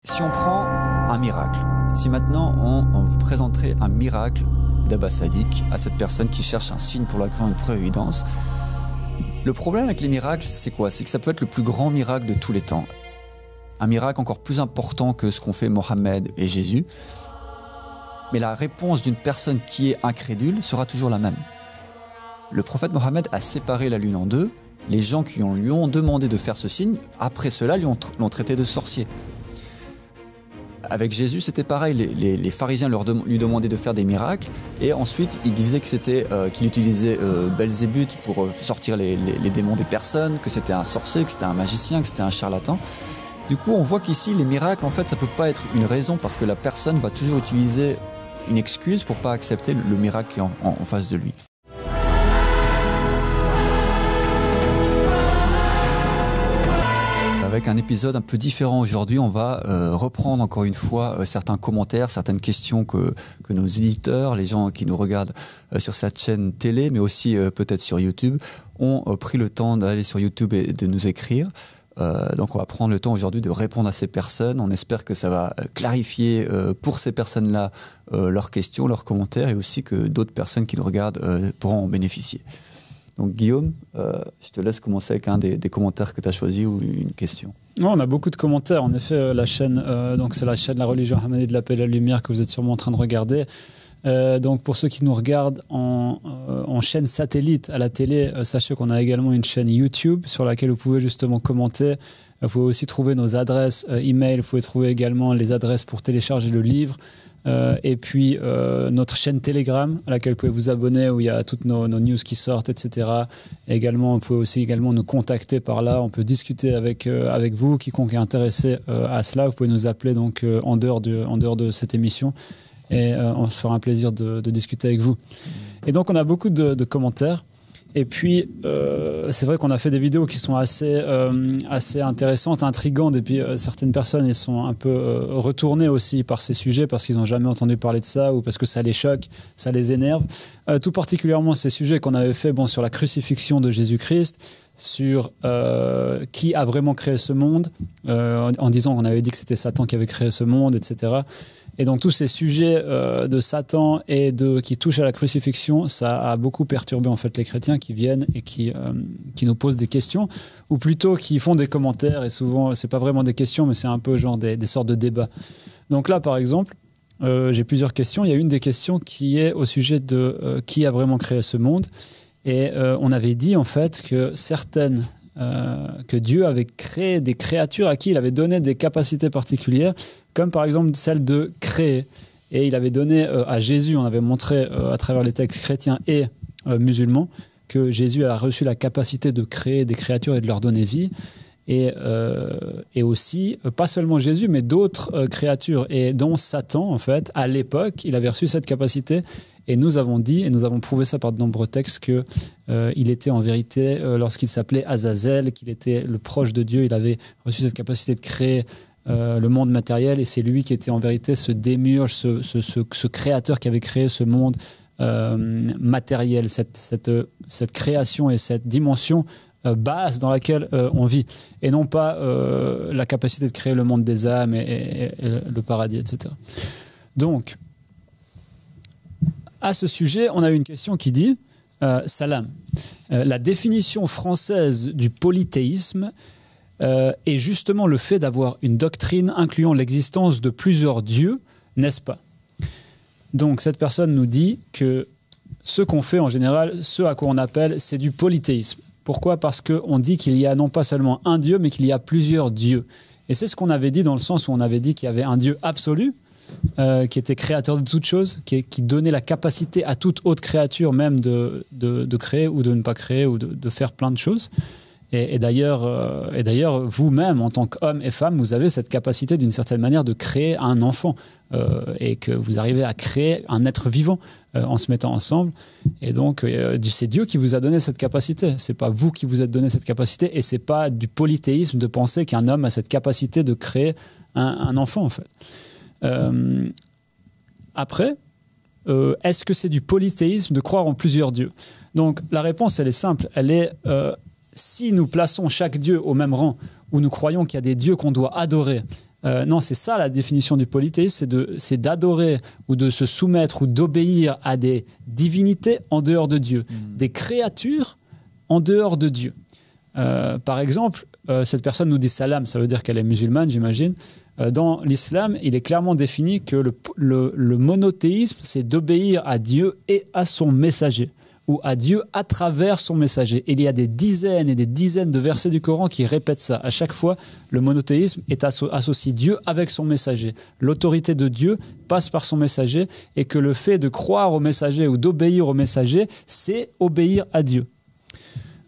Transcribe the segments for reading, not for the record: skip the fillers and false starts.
Si on prend un miracle, si maintenant on vous présenterait un miracle d'Abbas Sadiq à cette personne qui cherche un signe pour la grande preuve évidence, le problème avec les miracles, c'est quoi? C'est que ça peut être le plus grand miracle de tous les temps. Un miracle encore plus important que ce qu'ont fait Mohammed et Jésus. Mais la réponse d'une personne qui est incrédule sera toujours la même. Le prophète Mohammed a séparé la lune en deux. Les gens qui lui ont demandé de faire ce signe, après cela, l'ont traité de sorcier. Avec Jésus, c'était pareil. Les pharisiens lui demandaient de faire des miracles. Et ensuite, ils disaient que qu'il utilisait Belzébuth pour sortir les démons des personnes, que c'était un sorcier, que c'était un magicien, que c'était un charlatan. Du coup, on voit qu'ici, les miracles, en fait, ça ne peut pas être une raison parce que la personne va toujours utiliser une excuse pour ne pas accepter le miracle qui est en face de lui. Avec un épisode un peu différent aujourd'hui, on va reprendre encore une fois certains commentaires, certaines questions que nos éditeurs, les gens qui nous regardent sur cette chaîne télé, mais aussi peut-être sur YouTube, ont pris le temps d'aller sur YouTube et de nous écrire. Donc on va prendre le temps aujourd'hui de répondre à ces personnes. On espère que ça va clarifier pour ces personnes-là leurs questions, leurs commentaires, et aussi que d'autres personnes qui nous regardent pourront en bénéficier. Donc Guillaume, je te laisse commencer avec un des commentaires que tu as choisi ou une question. Ouais, on a beaucoup de commentaires. En effet, la chaîne, donc c'est la chaîne La Religion Ahmadie de la Paix et de la Lumière que vous êtes sûrement en train de regarder. Donc pour ceux qui nous regardent en chaîne satellite à la télé, sachez qu'on a également une chaîne YouTube sur laquelle vous pouvez justement commenter. Vous pouvez aussi trouver nos adresses email. Vous pouvez trouver également les adresses pour télécharger le livre. Et puis notre chaîne Telegram à laquelle vous pouvez vous abonner, où il y a toutes nos news qui sortent, etc. Et également, vous pouvez aussi également nous contacter par là. On peut discuter avec vous, quiconque est intéressé à cela. Vous pouvez nous appeler donc en dehors de cette émission. Et on se fera un plaisir de discuter avec vous. Et donc, on a beaucoup de commentaires. Et puis, c'est vrai qu'on a fait des vidéos qui sont assez intéressantes, intrigantes. Et puis, certaines personnes elles sont un peu retournées aussi par ces sujets parce qu'ils n'ont jamais entendu parler de ça ou parce que ça les choque, ça les énerve. Tout particulièrement ces sujets qu'on avait fait sur la crucifixion de Jésus-Christ, sur qui a vraiment créé ce monde, en disant qu'on avait dit que c'était Satan qui avait créé ce monde, etc. Et donc tous ces sujets de Satan et qui touchent à la crucifixion, ça a beaucoup perturbé en fait les chrétiens qui viennent et qui nous posent des questions, ou plutôt qui font des commentaires, et souvent c'est pas vraiment des questions, mais c'est un peu genre des sortes de débats. Donc là par exemple, j'ai plusieurs questions. Il y a une des questions qui est au sujet de qui a vraiment créé ce monde, et on avait dit en fait que que Dieu avait créé des créatures à qui il avait donné des capacités particulières, comme par exemple celle de créer. Et il avait donné à Jésus, on avait montré à travers les textes chrétiens et musulmans, que Jésus a reçu la capacité de créer des créatures et de leur donner vie. Et aussi, pas seulement Jésus, mais d'autres créatures, et dont Satan, en fait, à l'époque, il avait reçu cette capacité. Et nous avons dit, et nous avons prouvé ça par de nombreux textes, qu'il était en vérité, lorsqu'il s'appelait Azazel, qu'il était le proche de Dieu, il avait reçu cette capacité de créer le monde matériel, et c'est lui qui était en vérité ce démiurge, ce créateur qui avait créé ce monde matériel, cette création et cette dimension basse dans laquelle on vit, et non pas la capacité de créer le monde des âmes et le paradis, etc. Donc, à ce sujet, on a une question qui dit Salam, la définition française du polythéisme est justement le fait d'avoir une doctrine incluant l'existence de plusieurs dieux, n'est-ce pas? Donc cette personne nous dit que ce qu'on fait en général, ce à quoi on appelle, c'est du polythéisme. Pourquoi? Parce qu'on dit qu'il y a non pas seulement un dieu, mais qu'il y a plusieurs dieux. Et c'est ce qu'on avait dit dans le sens où on avait dit qu'il y avait un dieu absolu, qui était créateur de toutes choses, qui donnait la capacité à toute autre créature même de créer ou de ne pas créer ou de faire plein de choses. Et d'ailleurs, vous-même, en tant qu'homme et femme, vous avez cette capacité d'une certaine manière de créer un enfant et que vous arrivez à créer un être vivant en se mettant ensemble. Et donc, c'est Dieu qui vous a donné cette capacité. C'est pas vous qui vous êtes donné cette capacité, et c'est pas du polythéisme de penser qu'un homme a cette capacité de créer un enfant, en fait. Après, est-ce que c'est du polythéisme de croire en plusieurs dieux? Donc la réponse, elle est simple. Elle est si nous plaçons chaque dieu au même rang, où nous croyons qu'il y a des dieux qu'on doit adorer, Non, c'est ça la définition du polythéisme, c'est d'adorer ou de se soumettre ou d'obéir à des divinités en dehors de Dieu, des créatures en dehors de Dieu. Par exemple, cette personne nous dit salam, ça veut dire qu'elle est musulmane, j'imagine. Dans l'islam, il est clairement défini que le monothéisme, c'est d'obéir à Dieu et à son messager, ou à Dieu à travers son messager. Et il y a des dizaines et des dizaines de versets du Coran qui répètent ça. À chaque fois, le monothéisme associe Dieu avec son messager. L'autorité de Dieu passe par son messager, et que le fait de croire au messager ou d'obéir au messager, c'est obéir à Dieu.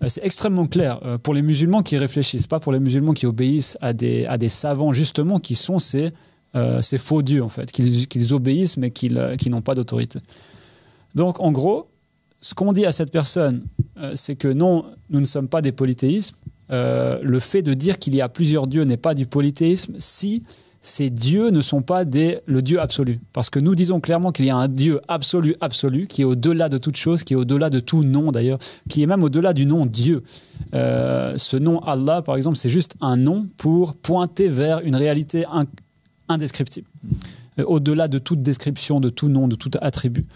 C'est extrêmement clair pour les musulmans qui réfléchissent, pas pour les musulmans qui obéissent à des savants, justement, qui sont ces faux dieux, en fait, qu'ils obéissent mais qui n'ont pas d'autorité. Donc, en gros, ce qu'on dit à cette personne, c'est que non, nous ne sommes pas des polythéismes. Le fait de dire qu'il y a plusieurs dieux n'est pas du polythéisme si ces dieux ne sont pas le Dieu absolu. Parce que nous disons clairement qu'il y a un Dieu absolu, qui est au-delà de toute chose, qui est au-delà de tout nom d'ailleurs, qui est même au-delà du nom Dieu. Ce nom Allah, par exemple, c'est juste un nom pour pointer vers une réalité indescriptible. Au-delà de toute description, de tout nom, de tout attribut.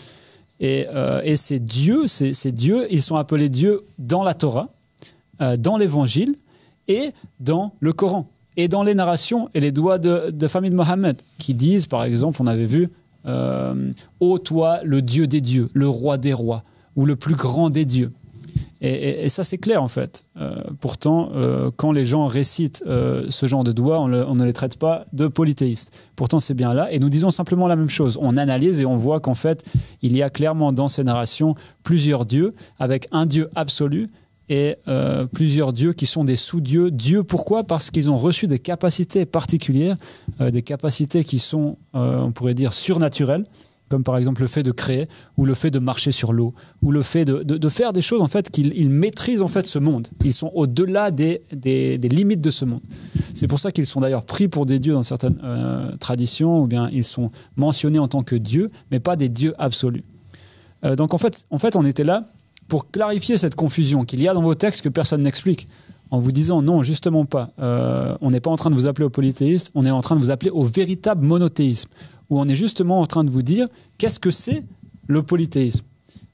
Et ces dieux, ils sont appelés dieux dans la Torah, dans l'Évangile et dans le Coran. Et dans les narrations et les doigts de famille de Mohammed, qui disent, par exemple, on avait vu ô toi, le Dieu des dieux, le roi des rois, ou le plus grand des dieux. Et ça, c'est clair, en fait. Pourtant, quand les gens récitent ce genre de doigts, on ne les traite pas de polythéistes. Pourtant, c'est bien là. Et nous disons simplement la même chose. On analyse et on voit qu'en fait, il y a clairement dans ces narrations plusieurs dieux, avec un Dieu absolu, et plusieurs dieux qui sont des sous-dieux. Dieux, pourquoi ? Parce qu'ils ont reçu des capacités particulières, des capacités qui sont, on pourrait dire, surnaturelles, comme par exemple le fait de créer, ou le fait de marcher sur l'eau, ou le fait de faire des choses en fait qu'ils maîtrisent en fait ce monde. Ils sont au-delà des limites de ce monde. C'est pour ça qu'ils sont d'ailleurs pris pour des dieux dans certaines traditions, ou bien ils sont mentionnés en tant que dieux, mais pas des dieux absolus. Donc en fait, on était là pour clarifier cette confusion qu'il y a dans vos textes que personne n'explique, en vous disant non, justement pas. On n'est pas en train de vous appeler au polythéisme, on est en train de vous appeler au véritable monothéisme, où on est justement en train de vous dire qu'est-ce que c'est le polythéisme.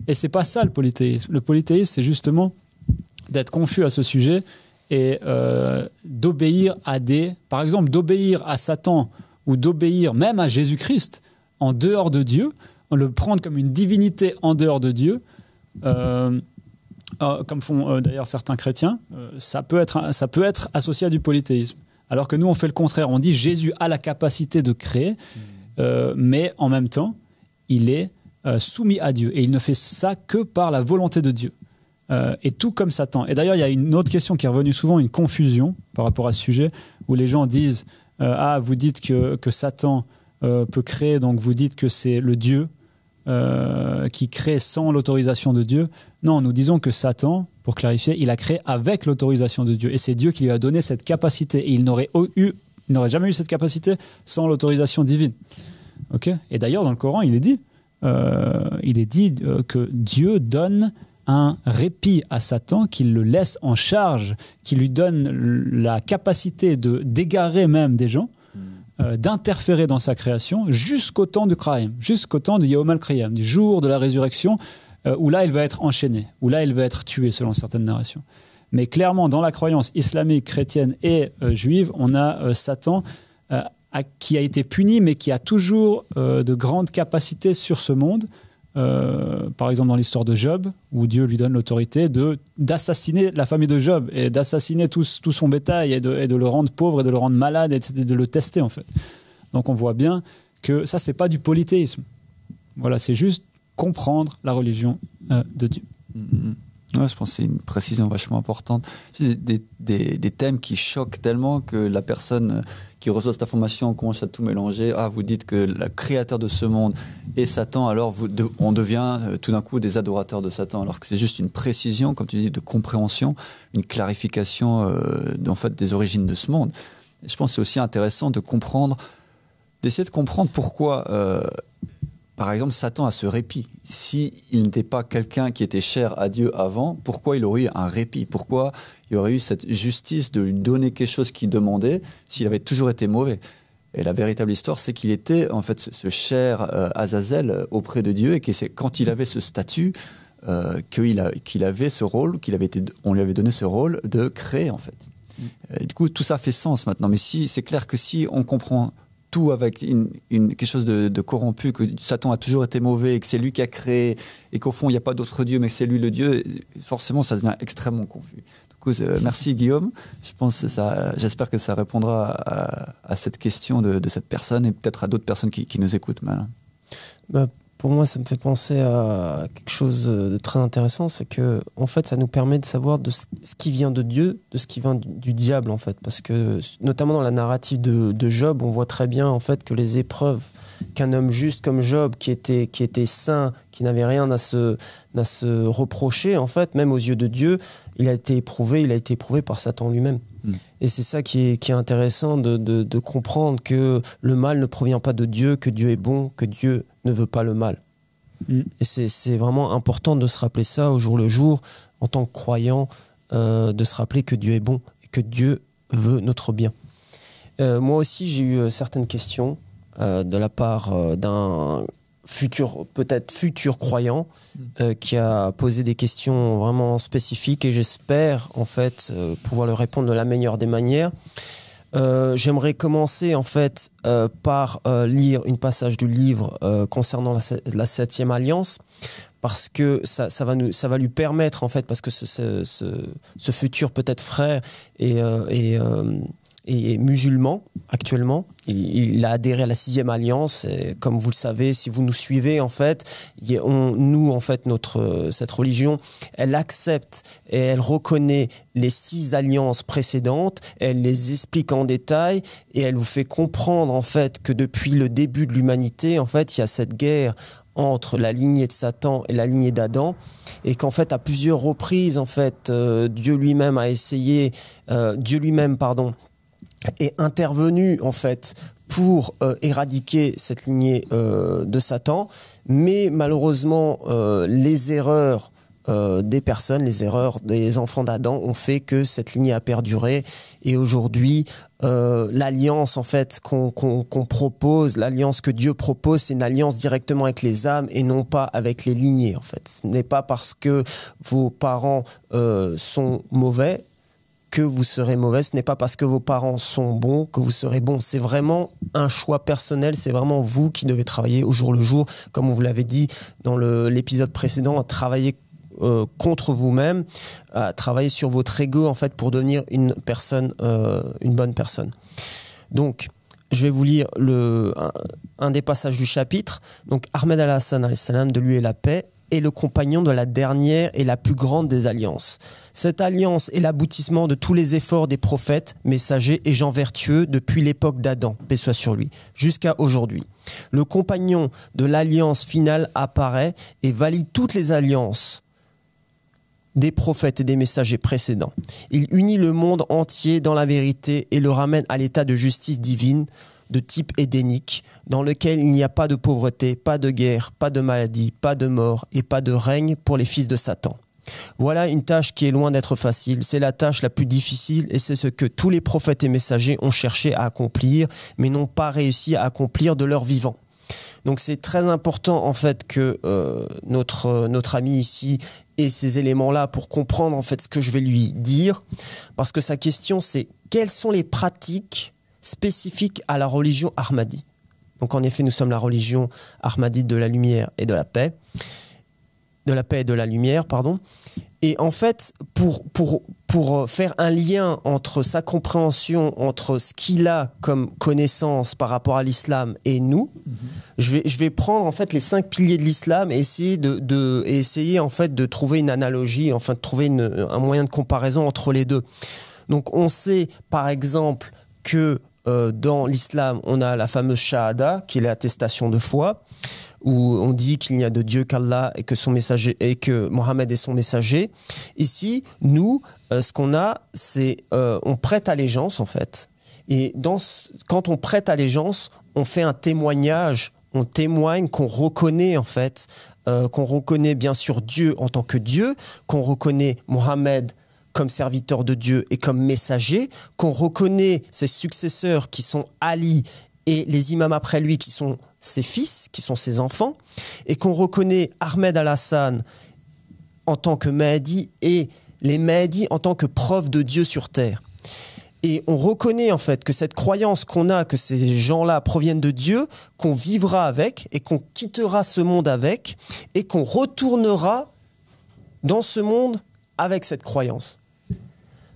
Et c'est pas ça le polythéisme. Le polythéisme, c'est justement d'être confus à ce sujet et d'obéir par exemple, d'obéir à Satan ou d'obéir même à Jésus-Christ en dehors de Dieu, le prendre comme une divinité en dehors de Dieu. Comme font d'ailleurs certains chrétiens, ça peut être associé à du polythéisme. Alors que nous, on fait le contraire. On dit Jésus a la capacité de créer, mais en même temps, il est soumis à Dieu. Et il ne fait ça que par la volonté de Dieu. Et tout comme Satan. Et d'ailleurs, il y a une autre question qui est revenue souvent, une confusion par rapport à ce sujet, où les gens disent vous dites que Satan peut créer, donc vous dites que c'est le Dieu qui crée sans l'autorisation de Dieu. Non, nous disons que Satan, pour clarifier, il a créé avec l'autorisation de Dieu. Et c'est Dieu qui lui a donné cette capacité. Et il n'aurait jamais eu cette capacité sans l'autorisation divine. Okay ? Et d'ailleurs, dans le Coran, il est dit que Dieu donne un répit à Satan, qu'il le laisse en charge, qui lui donne la capacité d'égarer même des gens, d'interférer dans sa création jusqu'au temps du Qiyam, jusqu'au temps du Yawm al-Qiyam, du jour de la résurrection, où là il va être enchaîné, où là il va être tué selon certaines narrations. Mais clairement, dans la croyance islamique, chrétienne et juive, on a Satan qui a été puni, mais qui a toujours de grandes capacités sur ce monde. Par exemple dans l'histoire de Job, où Dieu lui donne l'autorité d'assassiner la famille de Job et d'assassiner tout son bétail et de le rendre pauvre et de le rendre malade et de le tester en fait. Donc on voit bien que ça c'est pas du polythéisme. Voilà, c'est juste comprendre la religion de Dieu. Ouais, je pense que c'est une précision vachement importante. Des thèmes qui choquent tellement que la personne qui reçoit cette information commence à tout mélanger. Ah, vous dites que le créateur de ce monde est Satan, alors on devient tout d'un coup des adorateurs de Satan, alors que c'est juste une précision, comme tu dis, de compréhension, une clarification en fait, des origines de ce monde. Et je pense que c'est aussi intéressant d'essayer de comprendre pourquoi... par exemple, Satan a ce répit. S'il n'était pas quelqu'un qui était cher à Dieu avant, pourquoi il aurait eu un répit ? Pourquoi il aurait eu cette justice de lui donner quelque chose qu'il demandait s'il avait toujours été mauvais ? Et la véritable histoire, c'est qu'il était en fait ce cher Azazel auprès de Dieu, et que c'est quand il avait ce statut qu'il avait ce rôle, on lui avait donné ce rôle de créer en fait. Du coup, tout ça fait sens maintenant. Mais c'est clair que si on comprend tout avec quelque chose de corrompu, que Satan a toujours été mauvais, et que c'est lui qui a créé, et qu'au fond il n'y a pas d'autre Dieu, mais que c'est lui le Dieu, forcément ça devient extrêmement confus. Du coup, merci Guillaume. J'espère que ça répondra à cette question de cette personne, et peut-être à d'autres personnes qui nous écoutent maintenant. Pour moi, ça me fait penser à quelque chose de très intéressant, c'est que en fait, ça nous permet de savoir de ce qui vient de Dieu, de ce qui vient du diable, en fait, parce que notamment dans la narrative de Job, on voit très bien en fait que les épreuves qu'un homme juste comme Job, qui était saint, qui n'avait rien à se reprocher, en fait, même aux yeux de Dieu, il a été éprouvé par Satan lui-même. Et c'est ça qui est intéressant de comprendre que le mal ne provient pas de Dieu, que Dieu est bon, que Dieu ne veut pas le mal. Et c'est vraiment important de se rappeler ça au jour le jour, en tant que croyant, de se rappeler que Dieu est bon et que Dieu veut notre bien. Moi aussi, j'ai eu certaines questions de la part d'un peut-être futur croyant qui a posé des questions vraiment spécifiques, et j'espère en fait pouvoir leur répondre de la meilleure des manières. J'aimerais commencer en fait par lire une passage du livre concernant la 7e alliance, parce que ça va lui permettre en fait, parce que ce futur peut-être frère est musulman actuellement. Il a adhéré à la 6e alliance. Et comme vous le savez, si vous nous suivez, en fait, cette religion, elle accepte et elle reconnaît les 6 alliances précédentes. Elle les explique en détail et elle vous fait comprendre, en fait, que depuis le début de l'humanité, en fait, il y a cette guerre entre la lignée de Satan et la lignée d'Adam, et qu'en fait, à plusieurs reprises, en fait, Dieu lui-même est intervenu en fait pour éradiquer cette lignée de Satan, mais malheureusement les erreurs des personnes, les erreurs des enfants d'Adam ont fait que cette lignée a perduré, et aujourd'hui l'alliance en fait qu'on propose, l'alliance que Dieu propose, c'est une alliance directement avec les âmes et non pas avec les lignées. En fait, ce n'est pas parce que vos parents sont mauvais que vous serez mauvais, ce n'est pas parce que vos parents sont bons que vous serez bons. C'est vraiment un choix personnel, c'est vraiment vous qui devez travailler au jour le jour, comme on vous l'avait dit dans l'épisode précédent, à travailler contre vous-même, à travailler sur votre ego en fait pour devenir une bonne personne. Donc, je vais vous lire un des passages du chapitre. Donc, Ahmed al-Hassan alayhi salam, de lui et la paix, est le compagnon de la dernière et la plus grande des alliances. Cette alliance est l'aboutissement de tous les efforts des prophètes, messagers et gens vertueux depuis l'époque d'Adam, paix soit sur lui, jusqu'à aujourd'hui. Le compagnon de l'alliance finale apparaît et valide toutes les alliances des prophètes et des messagers précédents. Il unit le monde entier dans la vérité et le ramène à l'état de justice divine de type édénique, dans lequel il n'y a pas de pauvreté, pas de guerre, pas de maladie, pas de mort et pas de règne pour les fils de Satan. Voilà une tâche qui est loin d'être facile, c'est la tâche la plus difficile et c'est ce que tous les prophètes et messagers ont cherché à accomplir, mais n'ont pas réussi à accomplir de leur vivant. Donc c'est très important en fait que notre ami ici ait ces éléments-là pour comprendre en fait ce que je vais lui dire, parce que sa question c'est quelles sont les pratiques spécifiques à la religion Ahmadi. Donc en effet, nous sommes la religion Ahmadite de la lumière et de la paix. De la paix et de la lumière, pardon. Et en fait, pour faire un lien entre sa compréhension, entre ce qu'il a comme connaissance par rapport à l'islam et nous, je vais prendre en fait les 5 piliers de l'islam et essayer en fait de trouver une analogie, enfin de trouver un moyen de comparaison entre les deux. Donc on sait par exemple que dans l'islam, on a la fameuse shahada, qui est l'attestation de foi, où on dit qu'il n'y a de Dieu qu'Allah et que son messager et que Mohammed est son messager. Ici, nous, ce qu'on a, c'est on prête allégeance en fait. Et quand on prête allégeance, on fait un témoignage. On témoigne qu'on reconnaît en fait, qu'on reconnaît bien sûr Dieu en tant que Dieu, qu'on reconnaît Mohammed comme serviteur de Dieu et comme messager, qu'on reconnaît ses successeurs qui sont Ali et les imams après lui qui sont ses fils, qui sont ses enfants, et qu'on reconnaît Ahmed al-Hassan en tant que Mahdi et les Mahdi en tant que preuve de Dieu sur terre. Et on reconnaît en fait que cette croyance qu'on a, que ces gens-là proviennent de Dieu, qu'on vivra avec et qu'on quittera ce monde avec et qu'on retournera dans ce monde avec cette croyance.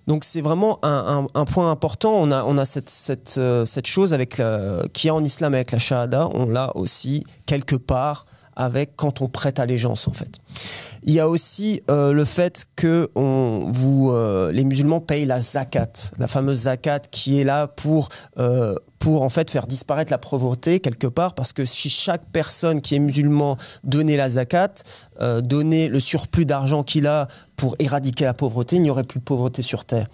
Donc c'est vraiment un point important. On a cette chose qu'il y a en islam avec la shahada, on l'a aussi quelque part avec quand on prête allégeance en fait. Il y a aussi le fait que les musulmans payent la zakat, la fameuse zakat qui est là pour en fait faire disparaître la pauvreté quelque part, parce que si chaque personne qui est musulman donnait la zakat, donnait le surplus d'argent qu'il a pour éradiquer la pauvreté, il n'y aurait plus de pauvreté sur terre.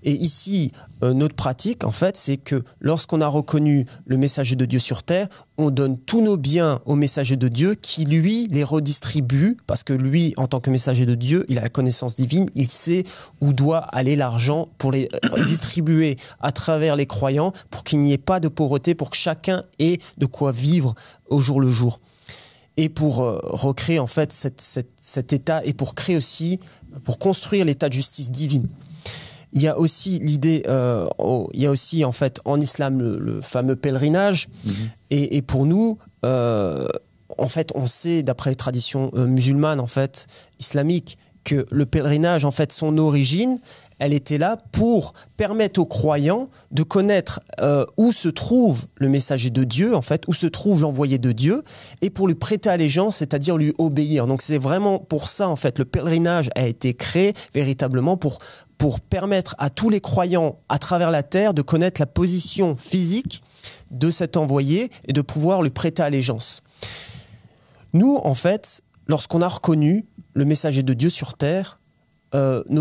Et ici, notre pratique, en fait, c'est que lorsqu'on a reconnu le messager de Dieu sur terre, on donne tous nos biens au messager de Dieu qui, lui, les redistribue, parce que lui, en tant que messager de Dieu, il a la connaissance divine, il sait où doit aller l'argent pour les distribuer à travers les croyants, pour qu'il n'y ait pas de pauvreté, pour que chacun ait de quoi vivre au jour le jour. Et pour recréer en fait cet état, et pour créer aussi, pour construire l'état de justice divine. Il y a aussi l'idée, il y a aussi en fait en islam le fameux pèlerinage. Et pour nous, en fait, on sait d'après les traditions musulmanes en fait islamiques que le pèlerinage en fait son origine, elle était là pour permettre aux croyants de connaître où se trouve le messager de Dieu, en fait, où se trouve l'envoyé de Dieu, et pour lui prêter allégeance, c'est-à-dire lui obéir. Donc c'est vraiment pour ça, en fait, le pèlerinage a été créé véritablement pour permettre à tous les croyants à travers la terre de connaître la position physique de cet envoyé et de pouvoir lui prêter allégeance. Nous, en fait, lorsqu'on a reconnu le messager de Dieu sur terre,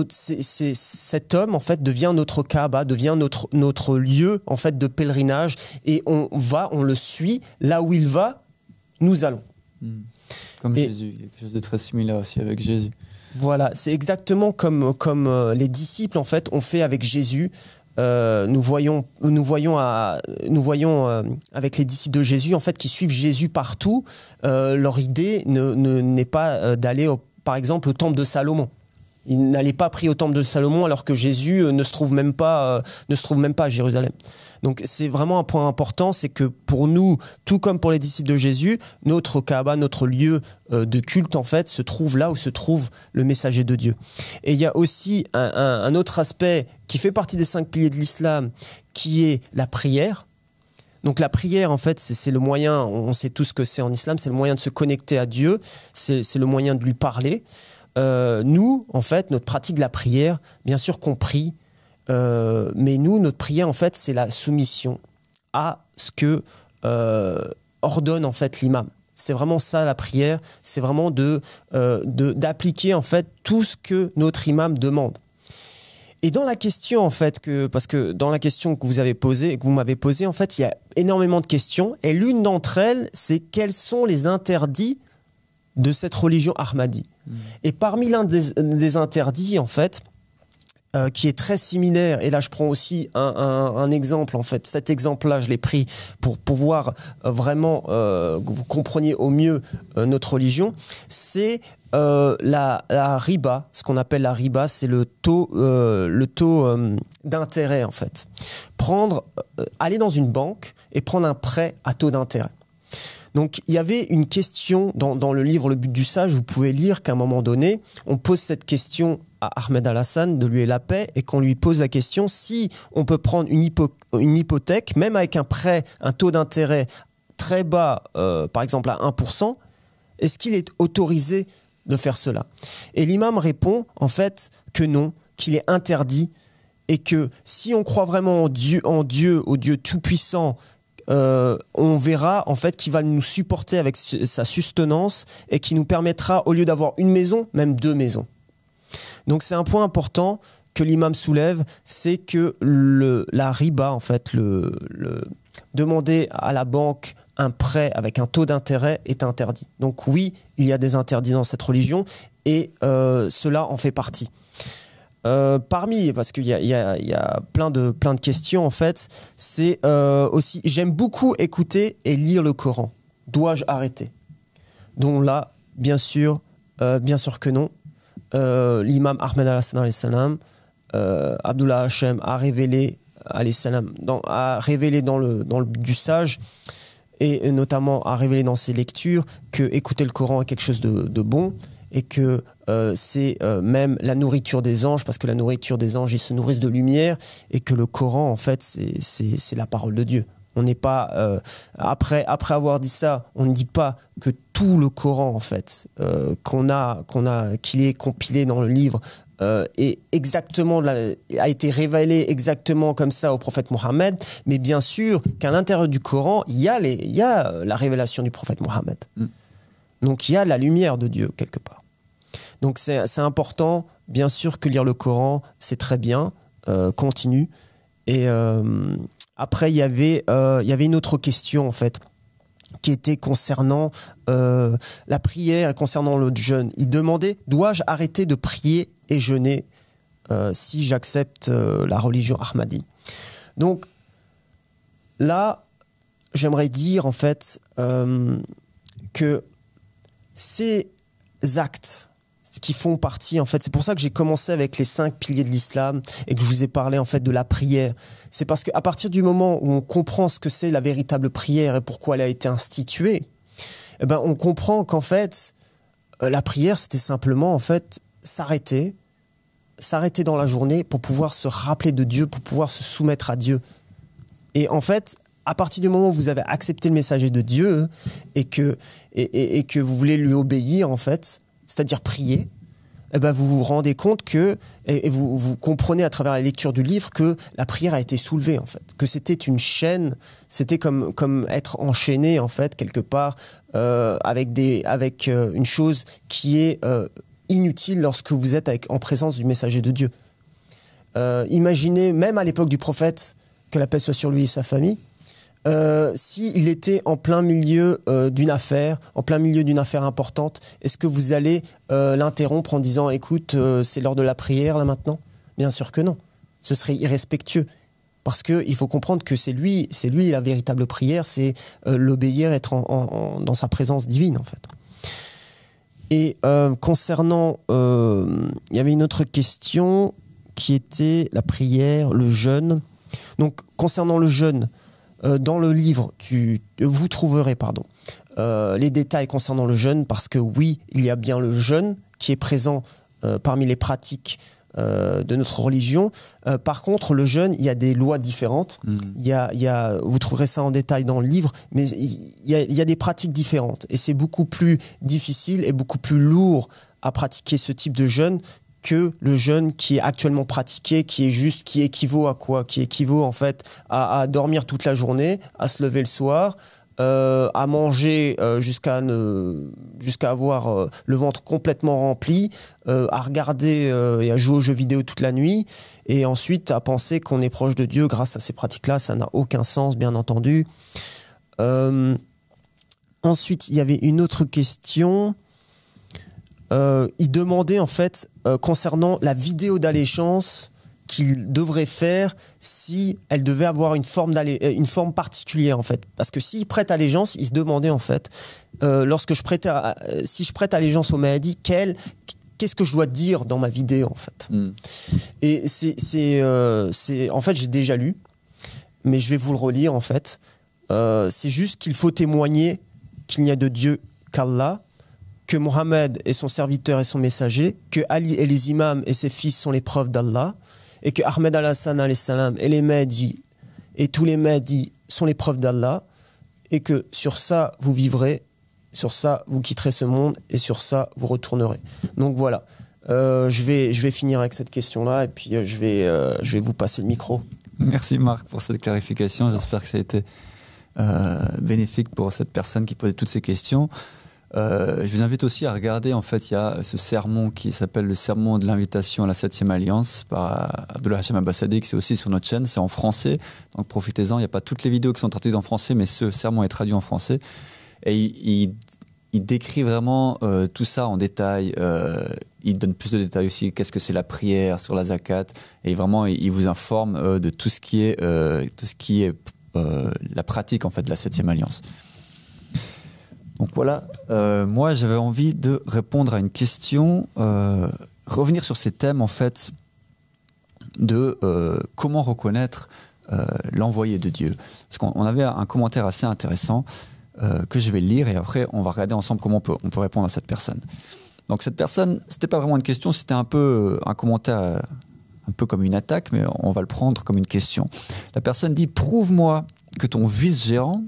cet homme en fait devient notre Kaaba, devient notre lieu en fait de pèlerinage, et on le suit là où il va, nous allons. Comme Jésus, il y a quelque chose de très similaire aussi avec Jésus. Voilà, c'est exactement comme les disciples en fait ont fait avec Jésus. Nous voyons avec les disciples de Jésus en fait qui suivent Jésus partout. Leur idée n'est pas d'aller par exemple au temple de Salomon. Ils n'allaient pas prier au temple de Salomon alors que Jésus ne se trouve même pas à Jérusalem. Donc c'est vraiment un point important, c'est que pour nous, tout comme pour les disciples de Jésus, notre Kaaba, notre lieu de culte en fait, se trouve là où se trouve le messager de Dieu. Et il y a aussi un autre aspect qui fait partie des 5 piliers de l'islam, qui est la prière. Donc la prière, en fait, c'est le moyen, on sait tous ce que c'est en islam, c'est le moyen de se connecter à Dieu, c'est le moyen de lui parler. Nous, en fait, notre pratique de la prière, bien sûr qu'on prie, mais nous, notre prière, en fait, c'est la soumission à ce que ordonne, en fait, l'imam. C'est vraiment ça, la prière, c'est vraiment d'appliquer, en fait, tout ce que notre imam demande. Et dans la question, en fait, parce que dans la question que vous m'avez posée, en fait, il y a énormément de questions, et l'une d'entre elles, c'est quels sont les interdits de cette religion Ahmadi. Et parmi l'un des interdits, en fait, qui est très similaire, et là je prends aussi un exemple, en fait, cet exemple-là, je l'ai pris pour pouvoir vraiment que vous compreniez au mieux notre religion, c'est la riba, ce qu'on appelle la riba, c'est le taux d'intérêt, en fait. Aller dans une banque et prendre un prêt à taux d'intérêt. Donc, il y avait une question dans le livre Le but du sage, vous pouvez lire qu'à un moment donné, on pose cette question à Ahmed al-Hassan de lui et la paix, et qu'on lui pose la question si on peut prendre une hypothèque, même avec un prêt, un taux d'intérêt très bas, par exemple à 1%, est-ce qu'il est autorisé de faire cela? Et l'imam répond en fait que non, qu'il est interdit, et que si on croit vraiment au Dieu tout-puissant, on verra en fait qu'il va nous supporter avec sa sustenance, et qui nous permettra, au lieu d'avoir une maison, même 2 maisons. Donc c'est un point important que l'imam soulève, c'est que la riba, en fait, demander à la banque un prêt avec un taux d'intérêt est interdit. Donc oui, il y a des interdits dans cette religion, et cela en fait partie. parce qu'il y a plein de questions en fait, c'est aussi, j'aime beaucoup écouter et lire le Coran. Dois-je arrêter? Donc là, bien sûr que non. L'imam Ahmed al-Hassan alayhi salam, Abdullah Hachem a révélé dans le du sage, et notamment a révélé dans ses lectures que écouter le Coran est quelque chose de bon, et que c'est même la nourriture des anges, parce que la nourriture des anges, ils se nourrissent de lumière, et que le Coran, en fait, c'est la parole de Dieu. On n'est pas après avoir dit ça, on ne dit pas que tout le Coran, en fait, qu'il est compilé dans le livre, et exactement a été révélé exactement comme ça au prophète Mohammed, mais bien sûr qu'à l'intérieur du Coran, il y a la révélation du prophète Mohammed. Donc il y a la lumière de Dieu quelque part. Donc c'est important, bien sûr que lire le Coran, c'est très bien, continue. Et après il y avait une autre question en fait, qui était concernant la prière et concernant le jeûne. Il demandait, dois-je arrêter de prier et jeûner si j'accepte la religion Ahmadi? Donc là, j'aimerais dire en fait que ces actes qui font partie, en fait, c'est pour ça que j'ai commencé avec les 5 piliers de l'islam et que je vous ai parlé en fait de la prière. C'est parce qu'à partir du moment où on comprend ce que c'est la véritable prière et pourquoi elle a été instituée, eh ben, on comprend qu'en fait, la prière, c'était simplement en fait s'arrêter dans la journée pour pouvoir se rappeler de Dieu, pour pouvoir se soumettre à Dieu. Et en fait, à partir du moment où vous avez accepté le messager de Dieu et que vous voulez lui obéir, en fait, c'est-à-dire prier, eh ben vous vous rendez compte que, et vous comprenez à travers la lecture du livre que la prière a été soulevée, en fait, que c'était une chaîne, c'était comme être enchaîné, en fait, quelque part, avec une chose qui est inutile lorsque vous êtes en présence du messager de Dieu. Imaginez, même à l'époque du prophète, que la paix soit sur lui et sa famille, s'il était en plein milieu d'une affaire importante, est-ce que vous allez l'interrompre en disant « Écoute, c'est l'heure de la prière là maintenant ?» Bien sûr que non. Ce serait irrespectueux. Parce qu'il faut comprendre que c'est lui la véritable prière, c'est l'obéir, être dans sa présence divine en fait. Et concernant... il y avait une autre question qui était la prière, le jeûne. Donc concernant le jeûne, dans le livre, vous trouverez les détails concernant le jeûne, parce que oui, il y a bien le jeûne qui est présent parmi les pratiques de notre religion. Par contre, le jeûne, il y a des lois différentes. Vous trouverez ça en détail dans le livre, mais il y a des pratiques différentes. Et c'est beaucoup plus difficile et beaucoup plus lourd à pratiquer ce type de jeûne que le jeûne qui est actuellement pratiqué, qui équivaut à quoi? Qui équivaut en fait à dormir toute la journée, à se lever le soir, à manger jusqu'à avoir le ventre complètement rempli, à regarder et à jouer aux jeux vidéo toute la nuit, et ensuite à penser qu'on est proche de Dieu grâce à ces pratiques-là. Ça n'a aucun sens, bien entendu. Ensuite, il y avait une autre question. Il demandait en fait concernant la vidéo d'allégeance qu'il devrait faire si elle devait avoir une forme particulière en fait, parce que s'il prête allégeance, il se demandait en fait si je prête allégeance au Mahdi, qu'est-ce que je dois dire dans ma vidéo en fait. Et c'est en fait, j'ai déjà lu, mais je vais vous le relire en fait. C'est juste qu'il faut témoigner qu'il n'y a de Dieu qu'Allah, que Mohammed est son serviteur et son messager, que Ali et les imams et ses fils sont les preuves d'Allah, et que Ahmed al-Hassan alayhi salam et les Mahdi et tous les Mahdi sont les preuves d'Allah, et que sur ça vous vivrez, sur ça vous quitterez ce monde, et sur ça vous retournerez. Donc voilà, je vais finir avec cette question-là, et puis je vais vous passer le micro. Merci Marc pour cette clarification, j'espère que ça a été bénéfique pour cette personne qui posait toutes ces questions. Je vous invite aussi à regarder, en fait, il y a ce sermon qui s'appelle le sermon de l'invitation à la 7e Alliance par Abdullah Hachem Abbasadi, qui c'est aussi sur notre chaîne, c'est en français, donc profitez-en. Il n'y a pas toutes les vidéos qui sont traduites en français, mais ce sermon est traduit en français. Et il décrit vraiment tout ça en détail. il donne plus de détails aussi. Qu'est-ce que c'est la prière sur la zakat? Et vraiment, il vous informe de tout ce qui est, la pratique en fait de la 7e alliance. Donc voilà, moi j'avais envie de répondre à une question, revenir sur ces thèmes en fait de comment reconnaître l'envoyé de Dieu. Parce qu'on avait un commentaire assez intéressant que je vais lire et après on va regarder ensemble comment on peut répondre à cette personne. Donc cette personne, c'était pas vraiment une question, c'était un peu un commentaire un peu comme une attaque, mais on va le prendre comme une question. La personne dit « Prouve-moi que ton vice-gérant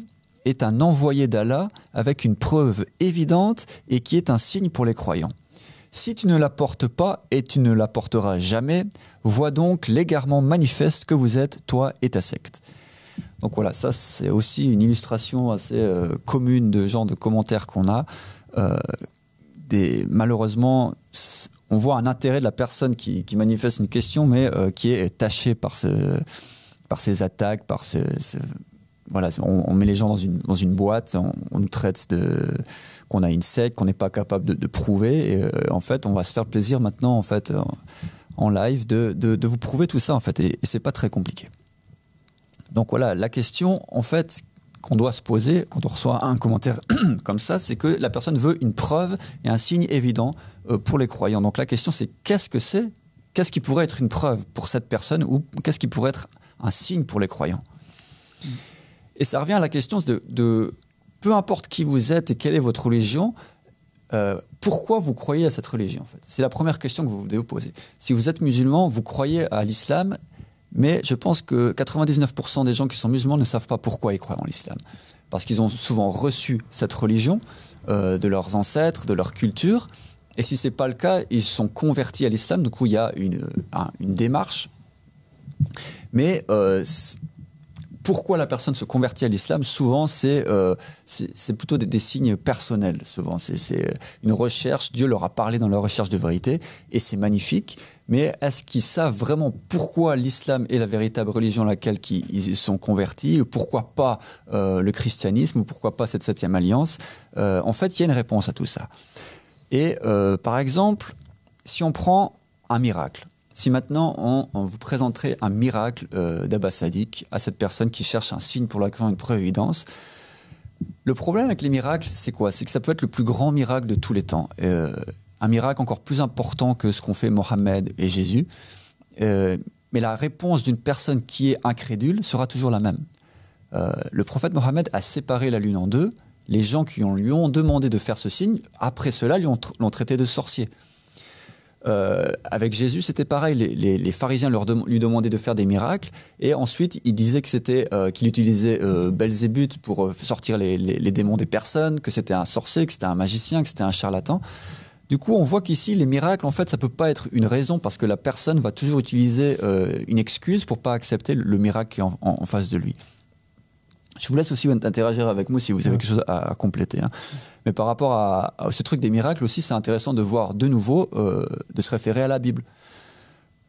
est un envoyé d'Allah avec une preuve évidente et qui est un signe pour les croyants. Si tu ne l'apportes pas et tu ne l'apporteras jamais, vois donc l'égarement manifeste que vous êtes, toi et ta secte. » Donc voilà, ça c'est aussi une illustration assez commune de genre de commentaires qu'on a. Malheureusement, on voit un intérêt de la personne qui manifeste une question, mais qui est tachée par ces attaques, voilà, on met les gens dans une boîte, on nous traite qu'on a une secte, qu'on n'est pas capable de prouver. Et en fait, on va se faire plaisir maintenant, en fait, en live, de vous prouver tout ça, en fait. Et c'est pas très compliqué. Donc voilà, la question, en fait, qu'on doit se poser quand on reçoit un commentaire comme ça, c'est que la personne veut une preuve et un signe évident pour les croyants. Donc la question, c'est qu'est-ce qui pourrait être une preuve pour cette personne ou qu'est-ce qui pourrait être un signe pour les croyants? Et ça revient à la question de peu importe qui vous êtes et quelle est votre religion, pourquoi vous croyez à cette religion en fait? C'est la première question que vous devez vous poser. Si vous êtes musulman, vous croyez à l'islam, mais je pense que 99% des gens qui sont musulmans ne savent pas pourquoi ils croient en l'islam. Parce qu'ils ont souvent reçu cette religion de leurs ancêtres, de leur culture. Et si ce n'est pas le cas, ils sont convertis à l'islam. Du coup, il y a une démarche. Mais pourquoi la personne se convertit à l'islam? Souvent, c'est plutôt des signes personnels. Souvent, c'est une recherche. Dieu leur a parlé dans leur recherche de vérité, et c'est magnifique. Mais est-ce qu'ils savent vraiment pourquoi l'islam est la véritable religion à laquelle ils sont convertis? Pourquoi pas le christianisme? Ou pourquoi pas cette 7e alliance? En fait, il y a une réponse à tout ça. Et par exemple, si on prend un miracle, si maintenant on vous présenterait un miracle d'Abbas Sadiq à cette personne qui cherche un signe pour la croyance, une preuve évidence, le problème avec les miracles, c'est quoi? C'est que ça peut être le plus grand miracle de tous les temps. Un miracle encore plus important que ce qu'ont fait Mohammed et Jésus. Mais la réponse d'une personne qui est incrédule sera toujours la même. Le prophète Mohammed a séparé la lune en deux. Les gens qui lui ont demandé de faire ce signe, après cela, l'ont traité de sorcier. Avec Jésus, c'était pareil. Les pharisiens lui demandaient de faire des miracles, et ensuite ils disaient qu'il utilisait Belzébuth pour sortir les démons des personnes, que c'était un sorcier, que c'était un magicien, que c'était un charlatan. Du coup, on voit qu'ici, les miracles, en fait, ça peut pas être une raison, parce que la personne va toujours utiliser une excuse pour pas accepter le miracle qui est en face de lui. Je vous laisse aussi interagir avec moi si vous avez quelque chose à compléter. Hein. Mais par rapport à ce truc des miracles aussi, c'est intéressant de voir de nouveau, de se référer à la Bible.